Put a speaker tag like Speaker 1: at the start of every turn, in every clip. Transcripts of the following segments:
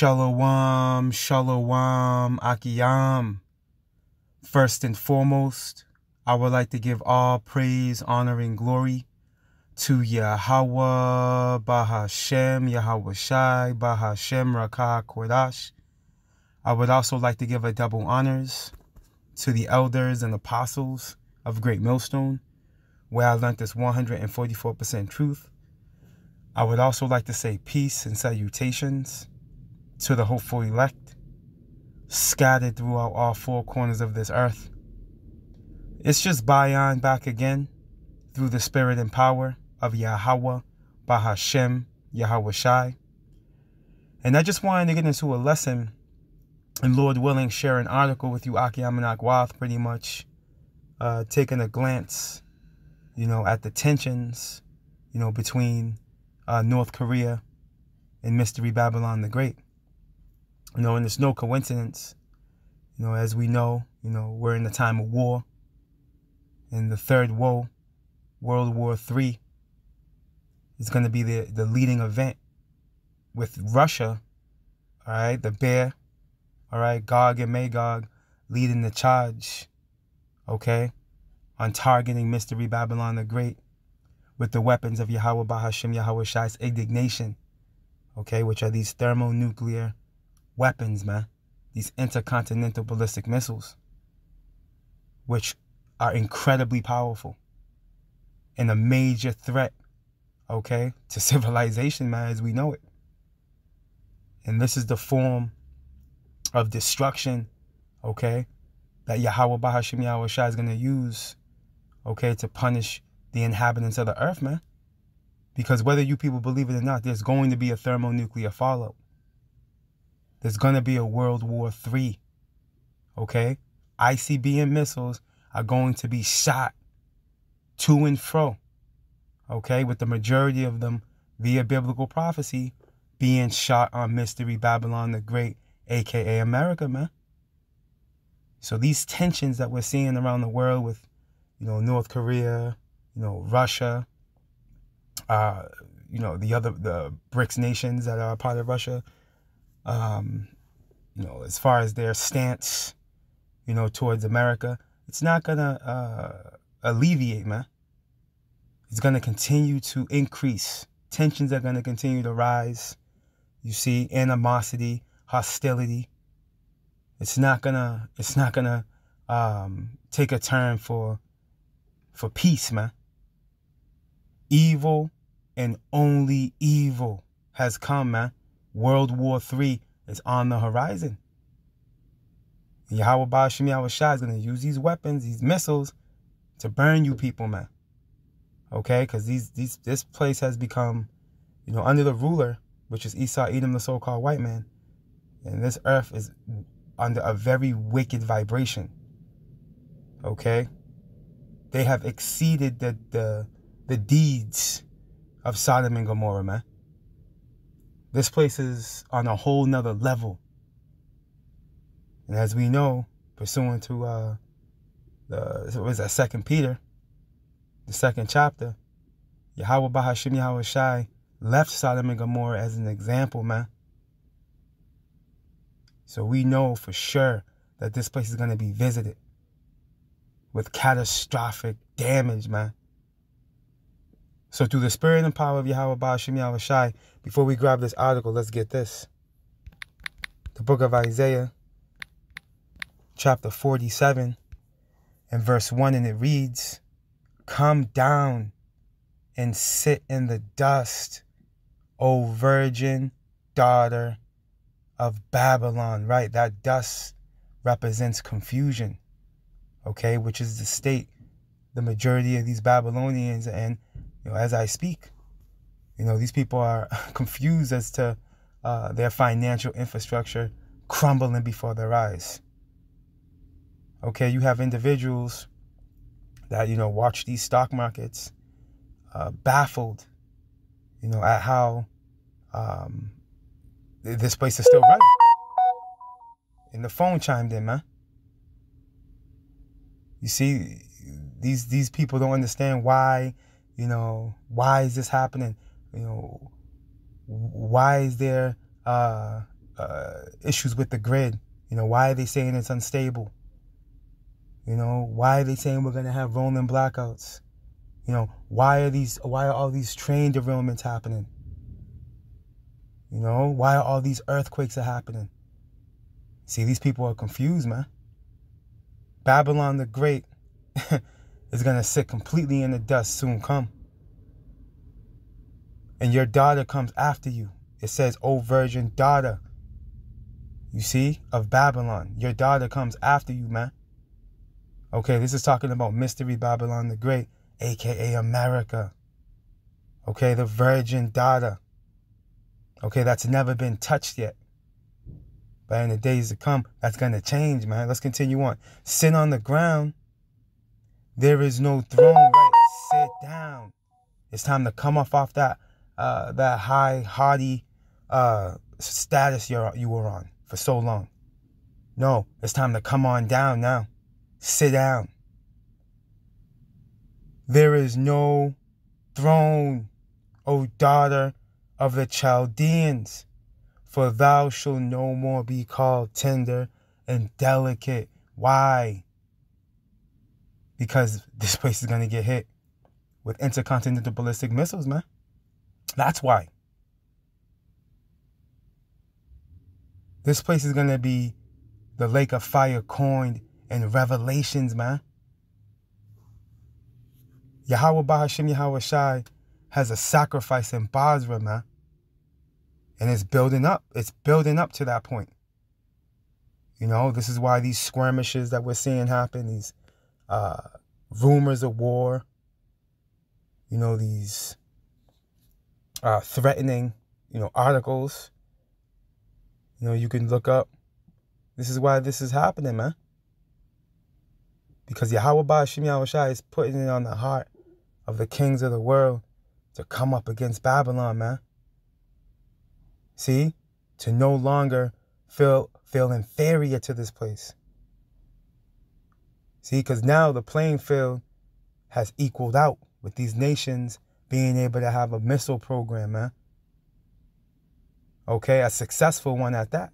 Speaker 1: Shalom, shalom, akiyam. First and foremost, I would like to give all praise, honor, and glory to Yahweh, Bahashem, Yahweh Shai, Bahashem, Rakah, Kodash. I would also like to give a double honors to the elders and apostles of Great Millstone, where I learned this 144% truth. I would also like to say peace and salutations to the hopeful elect, scattered throughout all four corners of this earth. It's just Bayan back again through the spirit and power of Yahweh, Bahashem, Yahweh Shai. And I just wanted to get into a lesson and, Lord willing, share an article with you, Akiyam and Akwath, pretty much taking a glance, at the tensions, between North Korea and Mystery Babylon the Great. And it's no coincidence, as we know, we're in the time of war. And the third woe, World War III, is going to be the leading event with Russia, all right, the bear, all right, Gog and Magog leading the charge, okay, on targeting Mystery Babylon the Great with the weapons of Yahweh Bahashem Yahweh Shai's indignation, okay, which are these thermonuclear weapons, man, these intercontinental ballistic missiles, which are incredibly powerful and a major threat, okay, to civilization, man, as we know it. And this is the form of destruction, okay, that Yahweh Bahashem Yahweh Shai is going to use, okay, to punish the inhabitants of the earth, man. Because whether you people believe it or not, there's going to be a thermonuclear fallout. There's going to be a World War III, okay? ICBM missiles are going to be shot to and fro, okay? With the majority of them, via biblical prophecy, being shot on Mystery Babylon the Great, a.k.a. America, man. So these tensions that we're seeing around the world with, North Korea, Russia, the BRICS nations that are a part of Russia, as far as their stance, towards America, it's not going to alleviate, man. It's going to continue to increase. Tensions are going to continue to rise. You see, animosity, hostility. It's not gonna take a turn for peace, man. Evil and only evil has come, man. World War III is on the horizon. Yahweh Bahashem Yahweh Shai is going to use these weapons, these missiles, to burn you people, man. Okay? Because this place has become, under the ruler, which is Esau, Edom, the so-called white man. And this earth is under a very wicked vibration. Okay? They have exceeded the deeds of Sodom and Gomorrah, man. This place is on a whole nother level. And as we know, pursuant to Second Peter, the second chapter, Yahweh Bahashem Yahweh Shai left Sodom and Gomorrah as an example, man. So we know for sure that this place is going to be visited with catastrophic damage, man. So through the spirit and power of Yahweh Bahashem Yahweh Shai, before we grab this article, let's get this. The book of Isaiah, chapter 47, and verse 1, and it reads, "Come down and sit in the dust, O virgin daughter of Babylon," right? That dust represents confusion, okay, which is the state, the majority of these Babylonians, and, as I speak, these people are confused as to their financial infrastructure crumbling before their eyes. Okay, you have individuals that, watch these stock markets baffled, at how this place is still running. And the phone chimed in, man. You see, these people don't understand why, why is this happening? Why is there issues with the grid. You know, why are they saying it's unstable? You know, why are they saying we're going to have rolling blackouts? You know, why are all these train derailments happening? You know, why are all these earthquakes happening? See, these people are confused, man. Babylon the Great is going to sit completely in the dust soon come. And your daughter comes after you. It says, O virgin daughter, you see, of Babylon. Your daughter comes after you, man. Okay, this is talking about Mystery Babylon the Great, a.k.a. America. Okay, the virgin daughter. Okay, that's never been touched yet. But in the days to come, that's going to change, man. Let's continue on. Sit on the ground. There is no throne, right? Sit down. It's time to come off that high, haughty status you were on for so long. No, it's time to come on down now. Sit down. There is no throne, O daughter of the Chaldeans, for thou shalt no more be called tender and delicate. Why? Because this place is going to get hit with intercontinental ballistic missiles, man. That's why. This place is going to be the lake of fire coined in Revelations, man. Yahweh Bahashim Yahweh Shai has a sacrifice in Basra, man. And it's building up. It's building up to that point. You know, this is why these skirmishes that we're seeing happen, these rumors of war, you know, these threatening, you know, articles, you know, you can look up. This is why this is happening, man. Because Yahweh Bahashim Yahweh Shai is putting it on the heart of the kings of the world to come up against Babylon, man. See? To no longer feel inferior to this place. See? Because now the playing field has equaled out with these nations being able to have a missile program, man. Okay? A successful one at that.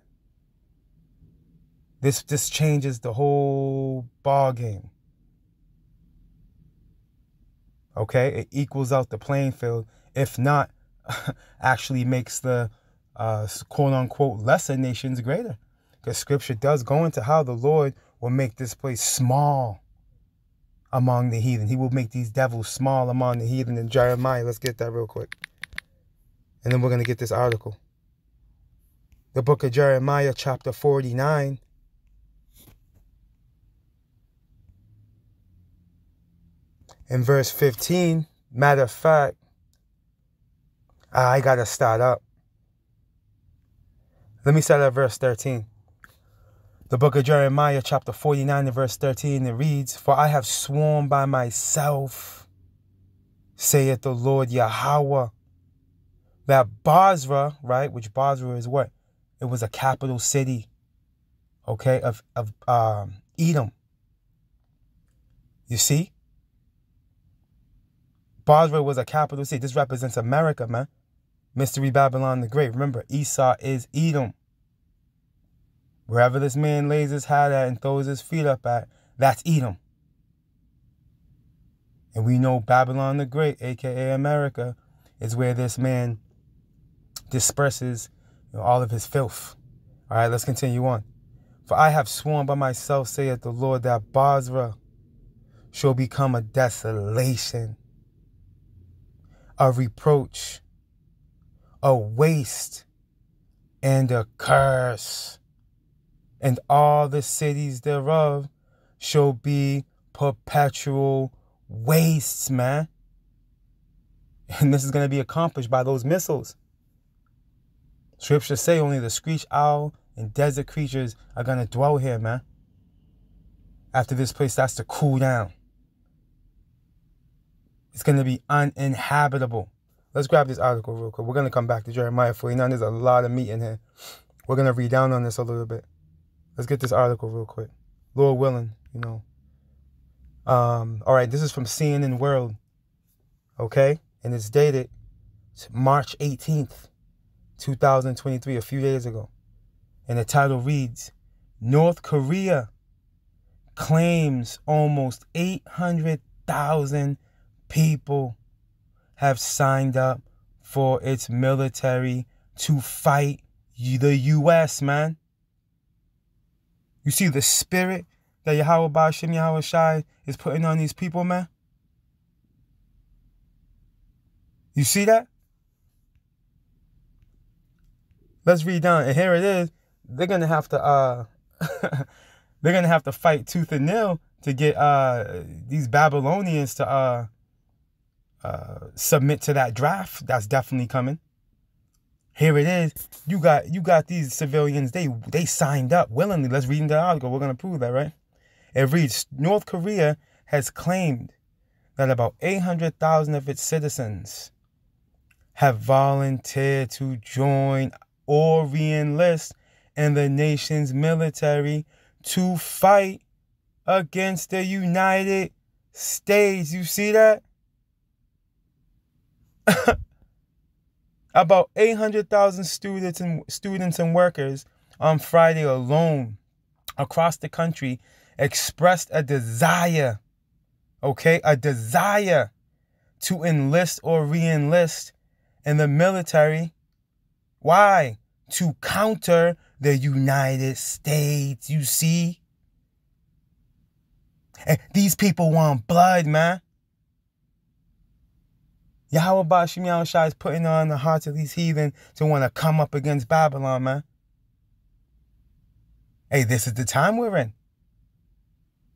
Speaker 1: This changes the whole ball game. Okay? It equals out the playing field. If not, actually makes the quote-unquote lesser nations greater. Because scripture does go into how the Lord will make this place small among the heathen. He will make these devils small among the heathen in Jeremiah. Let's get that real quick. And then we're going to get this article. The book of Jeremiah, chapter 49. In verse 15, matter of fact, I got to start up. Let me start at verse 13. The book of Jeremiah, chapter 49, and verse 13, it reads, For I have sworn by myself, saith the Lord Yahweh, that Basra, right, which Basra is what? It was a capital city, okay, of Edom. You see? Basra was a capital city. This represents America, man. Mystery Babylon the Great. Remember, Esau is Edom. Wherever this man lays his hat at and throws his feet up at, that's Edom. And we know Babylon the Great, a.k.a. America, is where this man disperses, you know, all of his filth. All right, let's continue on. For I have sworn by myself, saith the Lord, that Basra shall become a desolation, a reproach, a waste, and a curse. And all the cities thereof shall be perpetual wastes, man. And this is going to be accomplished by those missiles. Scriptures say only the screech owl and desert creatures are going to dwell here, man. After this place starts to cool down. It's going to be uninhabitable. Let's grab this article real quick. We're going to come back to Jeremiah 49. There's a lot of meat in here. We're going to read down on this a little bit. Let's get this article real quick. Lord willing, you know. All right, this is from CNN World. Okay? And it's dated March 18th, 2023, a few days ago. And the title reads, North Korea claims almost 800,000 people have signed up for its military to fight the U.S., man. You see the spirit that Yahweh Ba'ashem Yahweh Shai is putting on these people, man? You see that? Let's read down. And here it is. They're gonna have to they're gonna have to fight tooth and nail to get these Babylonians to submit to that draft. That's definitely coming. Here it is. You got these civilians, they signed up willingly. Let's read into the article. We're gonna prove that, right? It reads, North Korea has claimed that about 800,000 of its citizens have volunteered to join or re-enlist in the nation's military to fight against the United States. You see that? About 800,000 students and workers on Friday alone across the country expressed a desire, a desire to enlist or re-enlist in the military. Why? To counter the United States, you see? And these people want blood, man. Yahweh Ba'ashem Yahweh Shai is putting on the hearts of these heathen to want to come up against Babylon, man. Hey, this is the time we're in.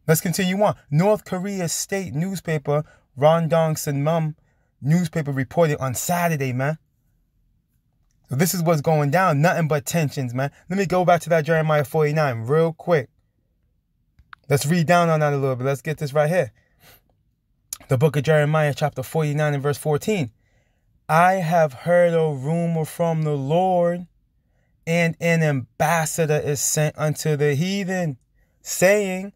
Speaker 1: Let's continue on. North Korea's state newspaper, Rondong Sinmum newspaper, reported on Saturday, man. So this is what's going down. Nothing but tensions, man. Let me go back to that Jeremiah 49 real quick. Let's read down on that a little bit. Let's get this right here. The book of Jeremiah, chapter 49 and verse 14. I have heard a rumor from the Lord, and an ambassador is sent unto the heathen, saying,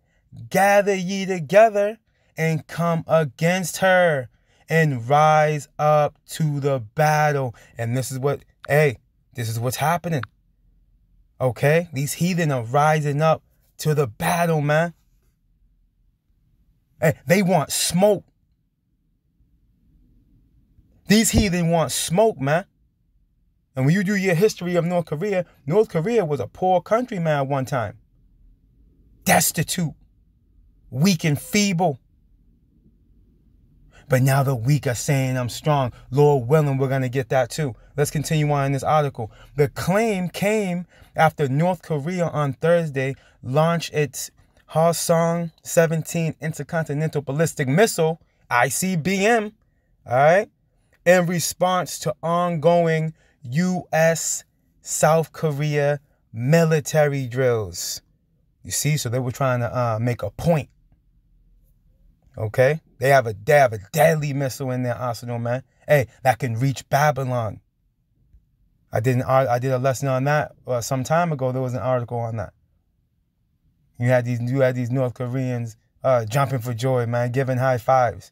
Speaker 1: gather ye together and come against her and rise up to the battle. And this is what, this is what's happening. Okay? These heathen are rising up to the battle, man. Hey, they want smoke. These heathen want smoke, man. And when you do your history of North Korea was a poor country, man, at one time. Destitute. Weak and feeble. But now the weak are saying I'm strong. Lord willing, we're going to get that too. Let's continue on in this article. The claim came after North Korea on Thursday launched its Hwasong 17 intercontinental ballistic missile, ICBM, all right, in response to ongoing U.S. South Korea military drills. You see, so they were trying to make a point. Okay, they have a deadly missile in their arsenal, man. Hey, that can reach Babylon. I did a lesson on that some time ago. There was an article on that. You had these North Koreans jumping for joy, man, giving high fives,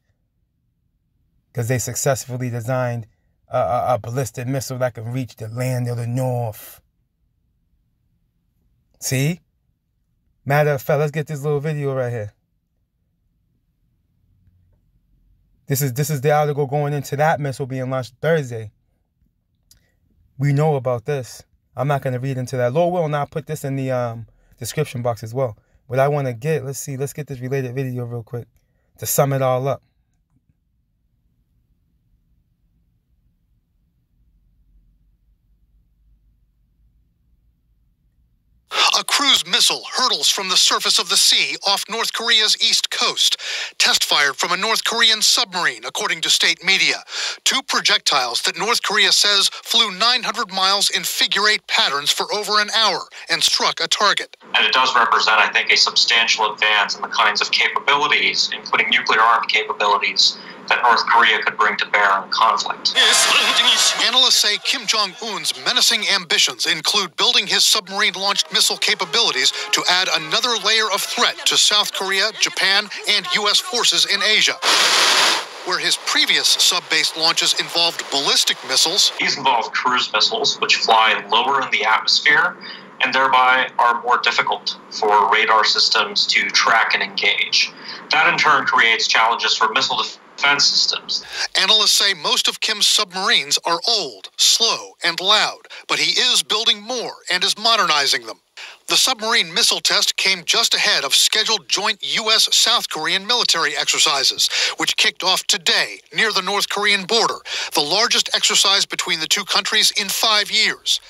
Speaker 1: because they successfully designed a ballistic missile that can reach the land of the North. See? Matter of fact, let's get this little video right here. This is the article going into that missile being launched Thursday. We know about this. I'm not going to read into that. Lord will not put this in the description box as well. But I want to get, let's get this related video real quick to sum it all up.
Speaker 2: A cruise missile hurtles from the surface of the sea off North Korea's east coast. Test fired from a North Korean submarine, according to state media. Two projectiles that North Korea says flew 900 miles in figure-8 patterns for over an hour and struck a target.
Speaker 3: And it does represent, I think, a substantial advance in the kinds of capabilities, including nuclear-armed capabilities, that North Korea could bring to bear in conflict.
Speaker 2: Analysts say Kim Jong-un's menacing ambitions include building his submarine-launched missile capabilities to add another layer of threat to South Korea, Japan, and U.S. forces in Asia. Where his previous sub-based launches involved ballistic missiles.
Speaker 3: These involve cruise missiles, which fly lower in the atmosphere and thereby are more difficult for radar systems to track and engage. That in turn creates challenges for missile defense systems.
Speaker 2: Analysts say most of Kim's submarines are old, slow, and loud, but he is building more and is modernizing them. The submarine missile test came just ahead of scheduled joint U.S.-South Korean military exercises, which kicked off today near the North Korean border, the largest exercise between the two countries in 5 years.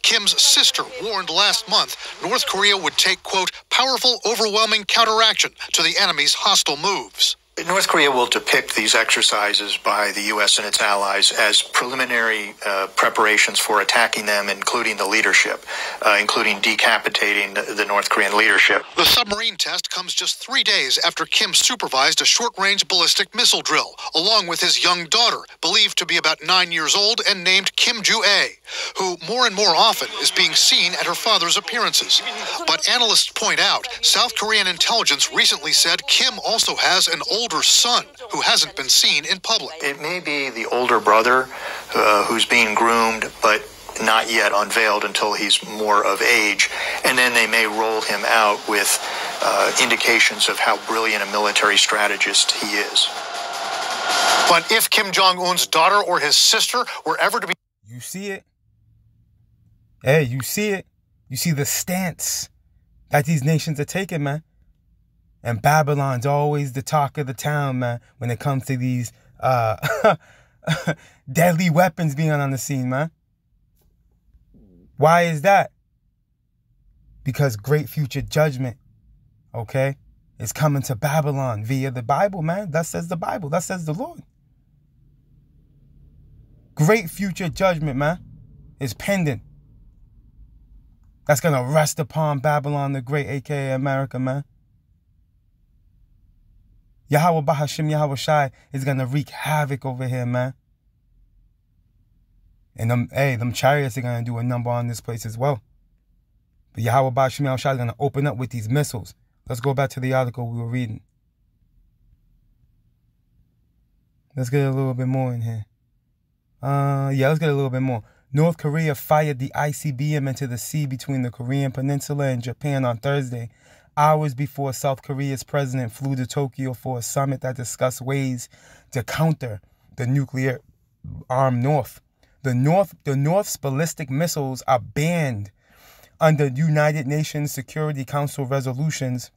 Speaker 2: Kim's sister warned last month North Korea would take, quote, powerful, overwhelming counteraction to the enemy's hostile moves.
Speaker 4: North Korea will depict these exercises by the U.S. and its allies as preliminary preparations for attacking them, including the leadership, including decapitating the North Korean leadership.
Speaker 2: The submarine test comes just 3 days after Kim supervised a short-range ballistic missile drill, along with his young daughter, believed to be about 9 years old and named Kim Ju-ae, who more and more often is being seen at her father's appearances. But analysts point out, South Korean intelligence recently said Kim also has an older son who hasn't been seen in public.
Speaker 4: It may be the older brother who's being groomed, but not yet unveiled until he's more of age, and then they may roll him out with indications of how brilliant a military strategist he is.
Speaker 2: But if Kim Jong-un's daughter or his sister were ever to be...
Speaker 1: You see it? Hey, you see it? You see the stance that these nations are taking, man. And Babylon's always the talk of the town, man, when it comes to these deadly weapons being on the scene, man. Why is that? Because great future judgment, okay, is coming to Babylon via the Bible, man. That says the Bible. That says the Lord. Great future judgment, man, is pending. That's going to rest upon Babylon the Great, a.k.a. America, man. Yahweh Bahashim Yahweh Shai is going to wreak havoc over here, man. And them chariots are going to do a number on this place as well. But Yahweh Bahashim Yahweh Shai is going to open up with these missiles. Let's go back to the article we were reading. Let's get a little bit more in here. Let's get a little bit more. North Korea fired the ICBM into the sea between the Korean Peninsula and Japan on Thursday, hours before South Korea's president flew to Tokyo for a summit that discussed ways to counter the nuclear-armed North. The North's ballistic missiles are banned under United Nations Security Council resolutions,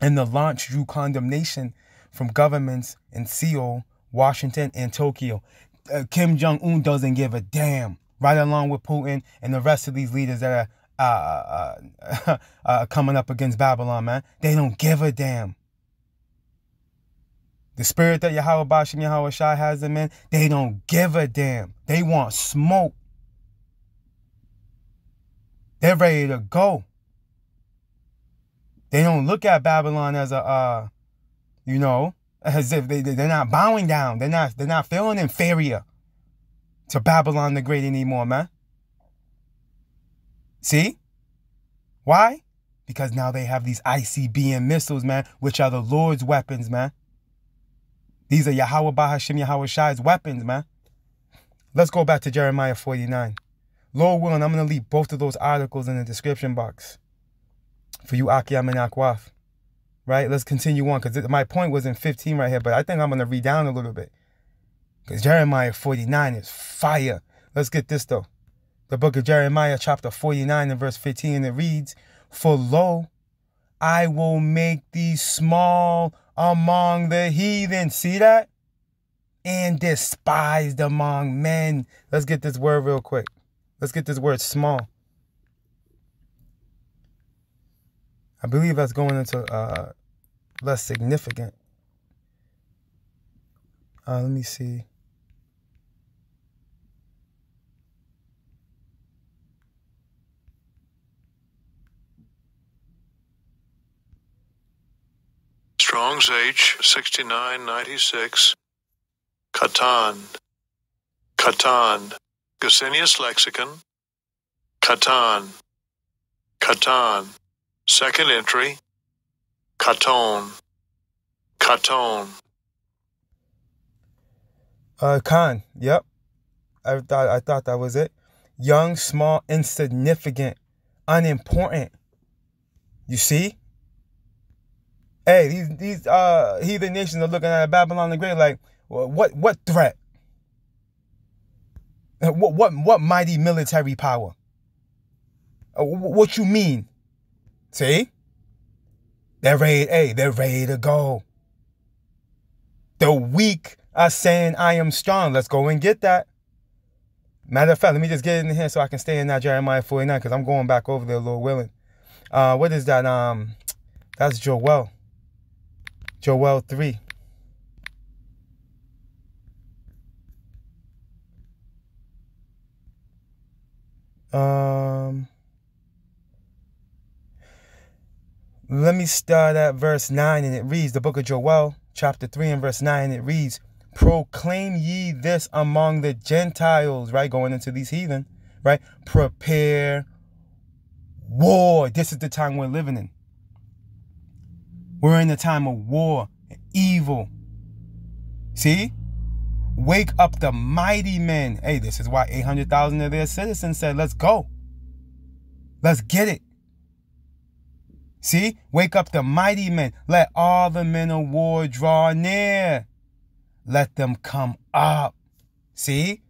Speaker 1: and the launch drew condemnation from governments in Seoul, Washington, and Tokyo. Kim Jong-un doesn't give a damn, right along with Putin and the rest of these leaders that are coming up against Babylon, man. They don't give a damn. The spirit that Yahweh Bashim Yahweh Shai has them in, they don't give a damn. They want smoke. They're ready to go. They don't look at Babylon as a, as if they're not bowing down. They're not feeling inferior to Babylon the Great anymore, man. See? Why? Because now they have these ICBM missiles, man, which are the Lord's weapons, man. These are Yahweh Bahashim Yahweh Shai's weapons, man. Let's go back to Jeremiah 49. Lord willing, I'm going to leave both of those articles in the description box for you Akiam and Akwaf. Right? Let's continue on, because my point was in 15 right here, but I think I'm going to read down a little bit, because Jeremiah 49 is fire. Let's get this, though. The book of Jeremiah, chapter 49 and verse 15, and it reads, "For lo, I will make thee small among the heathen." See that? "And despised among men." Let's get this word real quick. Let's get this word small. I believe that's going into less significant. Let me see.
Speaker 5: Strong's H 6996. Katan. Katan. Gesenius Lexicon. Katan. Katan. Second entry. Katon. Katon.
Speaker 1: Khan. Yep. I thought that was it. Young, small, insignificant. unimportant. You see? Hey, these heathen nations are looking at Babylon the Great like, well, what threat? What mighty military power? What you mean? See? They're ready to go. The weak are saying, I am strong. Let's go and get that. Matter of fact, let me just get in here so I can stay in that Jeremiah 49 because I'm going back over there, Lord willing. What is that? That's Joel. Joel 3. Let me start at verse 9, and it reads, the book of Joel, chapter 3 and verse 9, it reads, proclaim ye this among the Gentiles, right? Going into these heathen, right? Prepare war. This is the time we're living in. We're in the time of war, evil. See? Wake up the mighty men. Hey, this is why 800,000 of their citizens said, let's go. Let's get it. See? Wake up the mighty men. Let all the men of war draw near. Let them come up. See?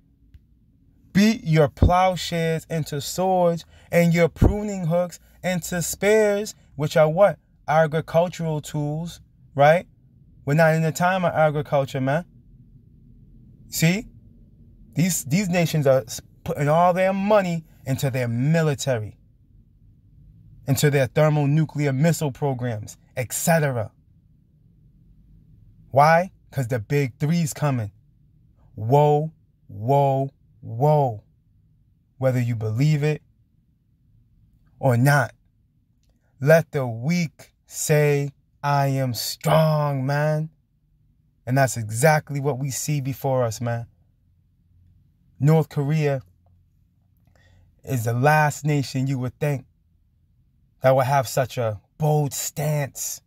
Speaker 1: Beat your plowshares into swords and your pruning hooks into spears, which are what? Agricultural tools, right? We're not in the time of agriculture, man. See? These nations are putting all their money into their military, into their thermonuclear missile programs, etc. Why? Because the big three's coming. Woe, woe, woe. Whether you believe it or not. Let the weak say, I am strong, man. And that's exactly what we see before us, man. North Korea is the last nation you would think that would have such a bold stance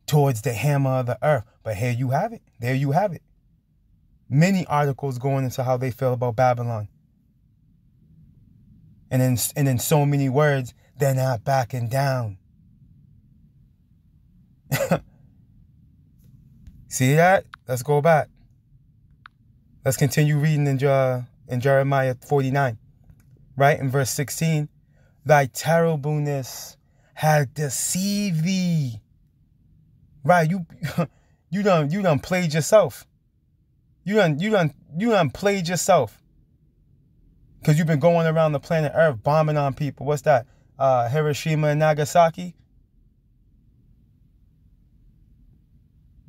Speaker 1: towards the hammer of the earth. But here you have it. There you have it. Many articles going into how they feel about Babylon. And in so many words, they're not backing down. See that? Let's go back. Let's continue reading in Jeremiah 49. Right? In verse 16. Thy terribleness hath deceived thee. Right? You done played yourself. You done played yourself. Because you've been going around the planet Earth bombing on people. What's that? Hiroshima and Nagasaki?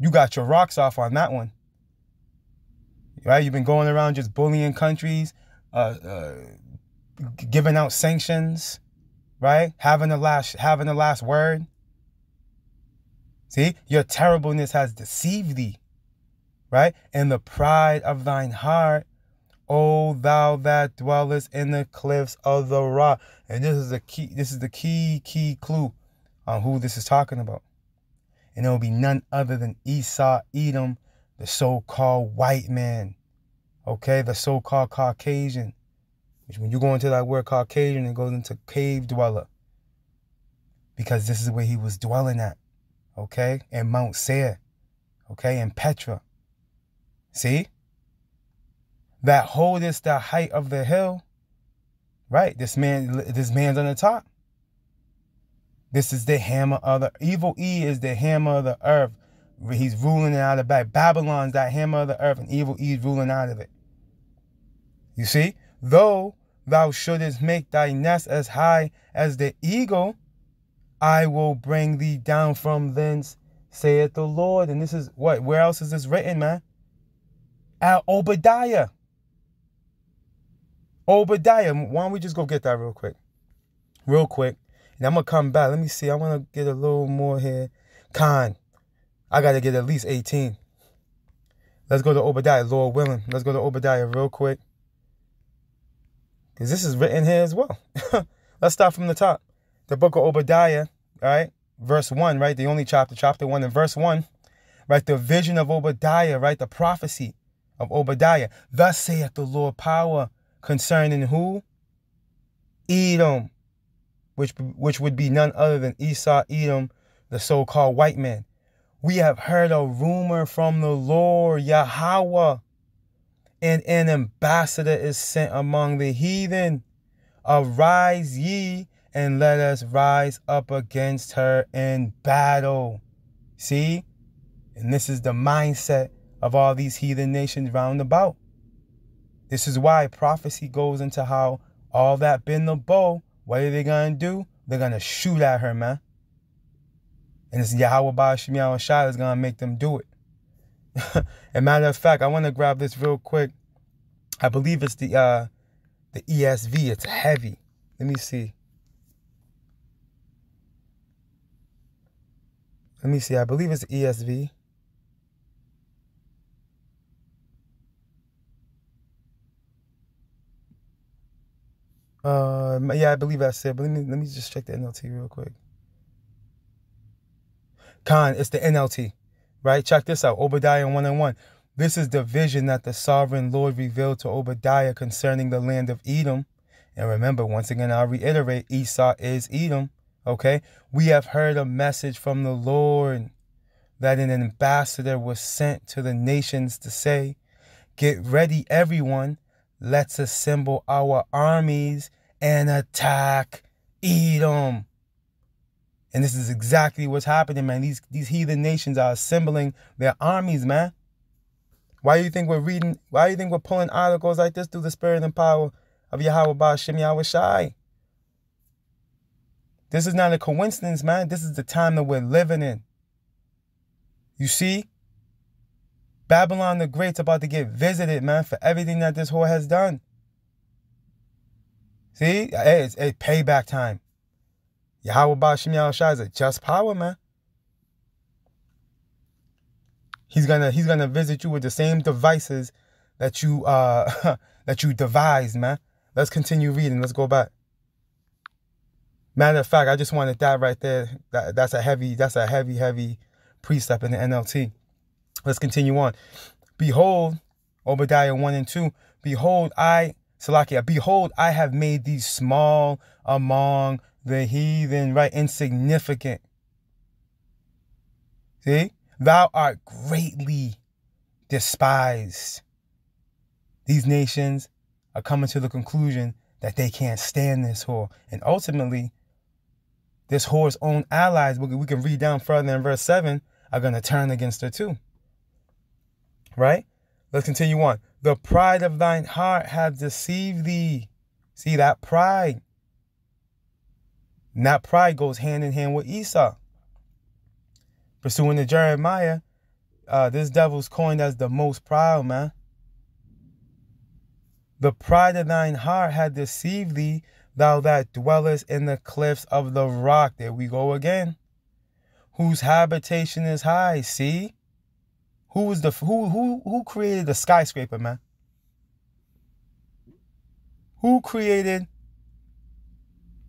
Speaker 1: You got your rocks off on that one. Right? You've been going around just bullying countries, giving out sanctions, right? Having the last word. See? Your terribleness has deceived thee. Right? And the pride of thine heart, O thou that dwellest in the cliffs of the rock. And this is the key clue on who this is talking about. And it will be none other than Esau, Edom, the so-called white man. Okay, the so-called Caucasian. Which when you go into that word Caucasian, it goes into cave dweller. Because this is where he was dwelling at. Okay, in Mount Seir. Okay, in Petra. See? That holdest the height of the hill. Right, this man's on the top. This is the hammer of the evil E is the hammer of the earth. He's ruling it out of back. Babylon's that hammer of the earth, and evil E is ruling out of it. You see? Though thou shouldest make thy nest as high as the eagle, I will bring thee down from thence, saith the Lord. And this is what? Where else is this written, man? At Obadiah. Obadiah. Why don't we just go get that real quick? Real quick. And I'm going to come back. Let me see. I want to get a little more here. I got to get at least 18. Let's go to Obadiah, Lord willing. Let's go to Obadiah real quick. Because this is written here as well. Let's start from the top. The book of Obadiah, right? Verse 1, right? The only chapter 1 and verse 1. Right? The vision of Obadiah, right? The prophecy of Obadiah. Thus saith the Lord power concerning who? Edom. which would be none other than Esau, Edom, the so-called white man. We have heard a rumor from the Lord, Yahweh, and an ambassador is sent among the heathen. Arise ye, and let us rise up against her in battle. See? And this is the mindset of all these heathen nations round about. This is why prophecy goes into how all that been the bow, what are they going to do? They're going to shoot at her, man. And it's Yahweh Ba'ashim Yahweh Shai is going to make them do it. As matter of fact, I want to grab this real quick. I believe it's the ESV. It's heavy. Let me see. I believe it's the ESV. Yeah, I believe that's it. But let me just check the NLT real quick. It's the NLT, right? Check this out. Obadiah 1:1. This is the vision that the sovereign Lord revealed to Obadiah concerning the land of Edom. And remember, once again, I'll reiterate, Esau is Edom. Okay? We have heard a message from the Lord that an ambassador was sent to the nations to say, get ready, everyone. Let's assemble our armies and attack Edom. And this is exactly what's happening, man. These heathen nations are assembling their armies, man. Why do you think we're pulling articles like this through the spirit and power of Yahweh Ba'ashim Yahweh Shai? This is not a coincidence, man. This is the time that we're living in. You see? Babylon the Great's about to get visited, man, for everything that this whore has done. See? It's payback time. Yahweh Ba'ashim Yahweh Shai is a just power, man. He's gonna visit you with the same devices that you that you devised, man. Let's continue reading. Let's go back. Matter of fact, I just wanted that right there. That's a heavy precept in the NLT. Let's continue on. Behold, Obadiah 1 and 2. Behold, I have made thee small among the heathen, right? Insignificant. See? Thou art greatly despised. These nations are coming to the conclusion that they can't stand this whore. And ultimately, this whore's own allies, we can read down further in verse 7, are going to turn against her too. Right? Let's continue on. The pride of thine heart hath deceived thee. See, that pride. And that pride goes hand in hand with Esau. Pursuing to Jeremiah, this devil's coined as the most proud, man. The pride of thine heart hath deceived thee, thou that dwellest in the cliffs of the rock. There we go again. Whose habitation is high. See? Who created the skyscraper, man? Who created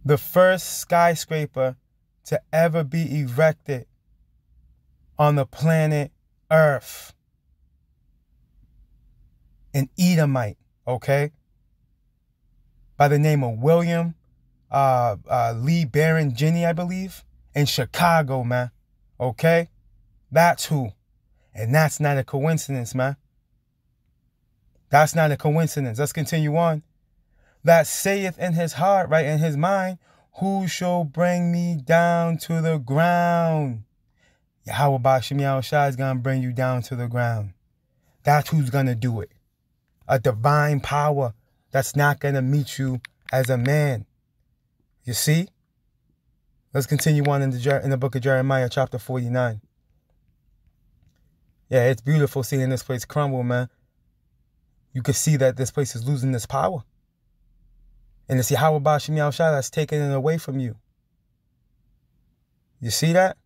Speaker 1: the first skyscraper to ever be erected on the planet Earth? An Edomite, okay? By the name of William Lee Barron Jr., I believe, in Chicago, man. Okay? That's who. And that's not a coincidence, man. That's not a coincidence. Let's continue on. That saith in his heart, right, in his mind, who shall bring me down to the ground? Yahweh Ba'ashim Yahweh Shai is going to bring you down to the ground. That's who's going to do it. A divine power that's not going to meet you as a man. You see? Let's continue on in the book of Jeremiah, chapter 49. Yeah, it's beautiful seeing this place crumble, man. You can see that this place is losing its power. And it's Yahweh Ba'ashim Yahweh Shai that's taking it away from you. You see that?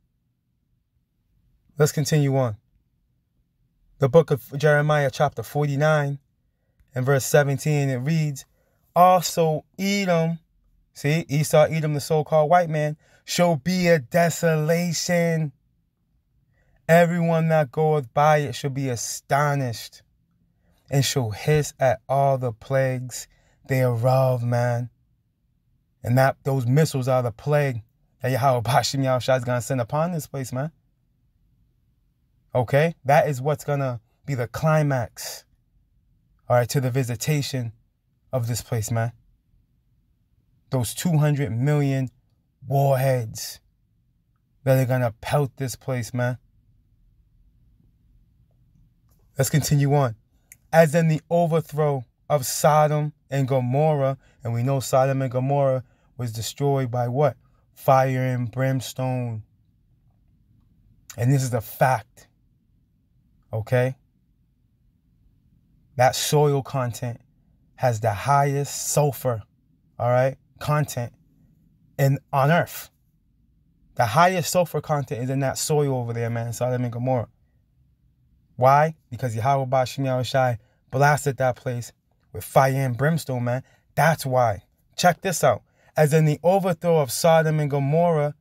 Speaker 1: Let's continue on. The book of Jeremiah, chapter 49, and verse 17, it reads, also Edom, see, Esau, Edom, the so-called white man, shall be a desolation. Everyone that goeth by it shall be astonished, and shall hiss at all the plagues thereof, man. And that those missiles are the plague that Yahweh Bashim Yahushua is going to send upon this place, man. Okay? That is what's going to be the climax, all right, to the visitation of this place, man. Those 200 million warheads that are going to pelt this place, man. Let's continue on. As in the overthrow of Sodom and Gomorrah, and we know Sodom and Gomorrah was destroyed by what? Fire and brimstone. And this is a fact. Okay? That soil content has the highest sulfur, all right, content on earth. The highest sulfur content is in that soil over there, man, Sodom and Gomorrah. Why? Because Yahweh Bashim Yahushai blasted that place with fire and brimstone, man. That's why. Check this out. As in the overthrow of Sodom and Gomorrah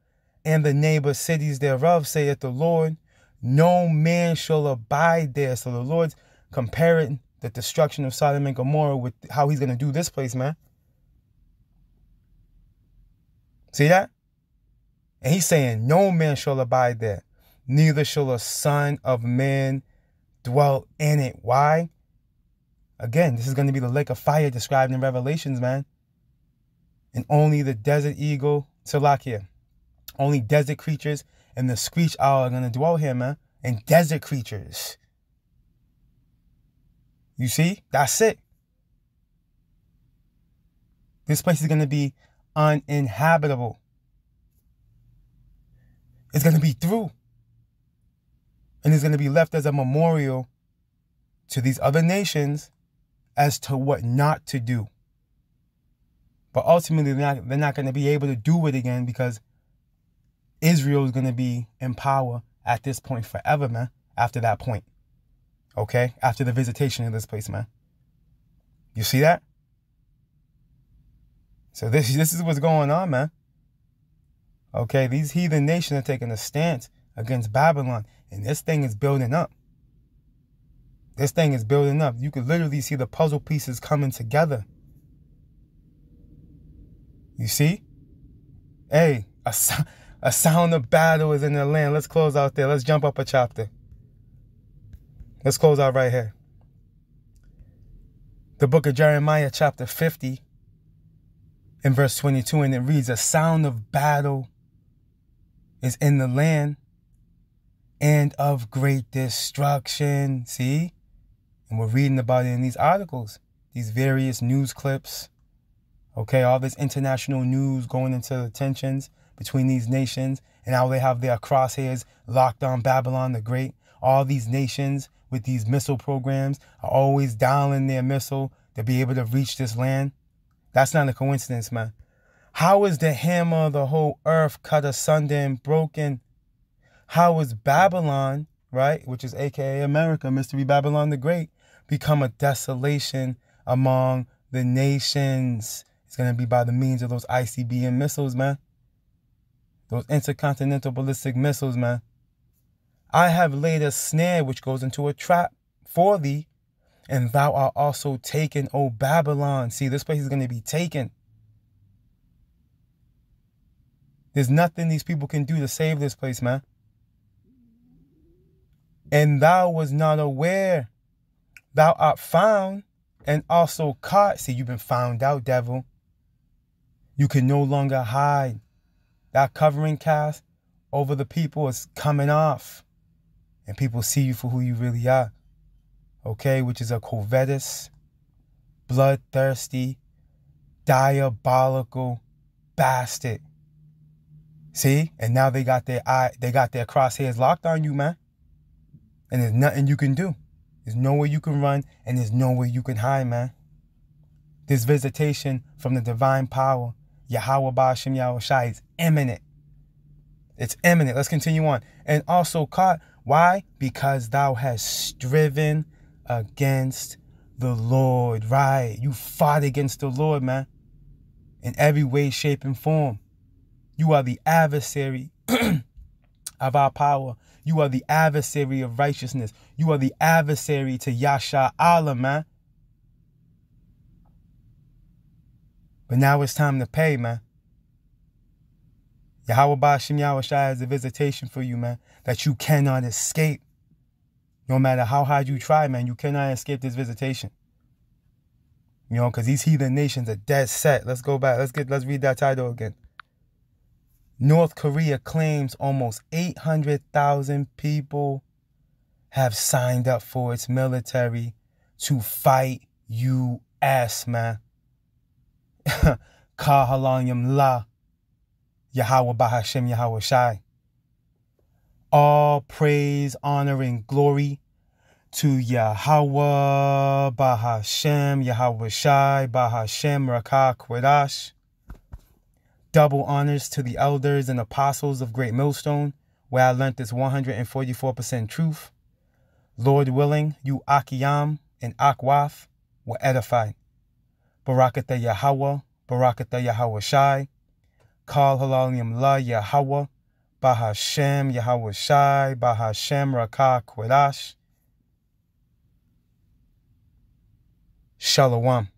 Speaker 1: and the neighbor cities thereof, saith the Lord, no man shall abide there. So the Lord's comparing the destruction of Sodom and Gomorrah with how he's going to do this place, man. See that? And he's saying, no man shall abide there, neither shall a son of man dwell in it. Why? Again, this is going to be the lake of fire described in Revelations, man. And only the desert eagle, Salakia, only desert creatures and the screech owl are going to dwell here, man. And desert creatures. You see? That's it. This place is going to be uninhabitable. It's going to be through. And it's going to be left as a memorial to these other nations as to what not to do. But ultimately, they're not going to be able to do it again because Israel is going to be in power at this point forever, man. After that point. Okay? After the visitation of this place, man. You see that? So this is what's going on, man. Okay? These heathen nations are taking a stance against Babylon. And this thing is building up. This thing is building up. You could literally see the puzzle pieces coming together. You see? Hey, a sound of battle is in the land. Let's close out there. Let's jump up a chapter. Let's close out right here. The book of Jeremiah, chapter 50, in verse 22, and it reads, a sound of battle is in the land and of great destruction. See? And we're reading about it in these articles, these various news clips. Okay, all this international news going into the tensions between these nations and how they have their crosshairs locked on Babylon the Great. All these nations with these missile programs are always dialing their missile to be able to reach this land. That's not a coincidence, man. How is the hammer of the whole earth cut asunder and broken? How is Babylon, right, which is aka America, Mystery Babylon the Great, become a desolation among the nations? It's going to be by the means of those ICBM missiles, man. Those intercontinental ballistic missiles, man. I have laid a snare which goes into a trap for thee, and thou art also taken, O Babylon. See, this place is going to be taken. There's nothing these people can do to save this place, man. And thou was not aware. Thou art found and also caught. See, you've been found out, devil. You can no longer hide. That covering cast over the people is coming off. And people see you for who you really are. Okay, which is a covetous, bloodthirsty, diabolical bastard. See? And now they got their crosshairs locked on you, man. And there's nothing you can do. There's nowhere you can run and there's nowhere you can hide, man. This visitation from the divine power, Yahweh Ba'ashem Yahushai, is imminent. It's imminent. Let's continue on. And also caught. Why? Because thou hast striven against the Lord. Right. You fought against the Lord, man. In every way, shape, and form. You are the adversary of our power. You are the adversary of righteousness. You are the adversary to Yasha Allah, man. But now it's time to pay, man. Yahweh Ba'Shem Yahweh Shai is a visitation for you, man, that you cannot escape. No matter how hard you try, man, you cannot escape this visitation. You know, because these heathen nations are dead set. Let's go back. Let's read that title again. North Korea claims almost 800,000 people have signed up for its military to fight U.S., man. Ka halayim la. Yahweh Ba'Hashem Yahweh Shai. All praise, honor, and glory to Yahweh Ba'Hashem Yahweh Shai Ba'Hashem Rakah Kwadash. Double honors to the elders and apostles of Great Millstone, where I learned this 144% truth. Lord willing, you Akiyam and Akwaf were edified. Barakatah Yahweh, Barakatah Yahweh Shai. Kal halalim la Yahweh, Ba'Hashem Yahweh Shai, Ba'Hashem Rakah Kwadash. Shalom.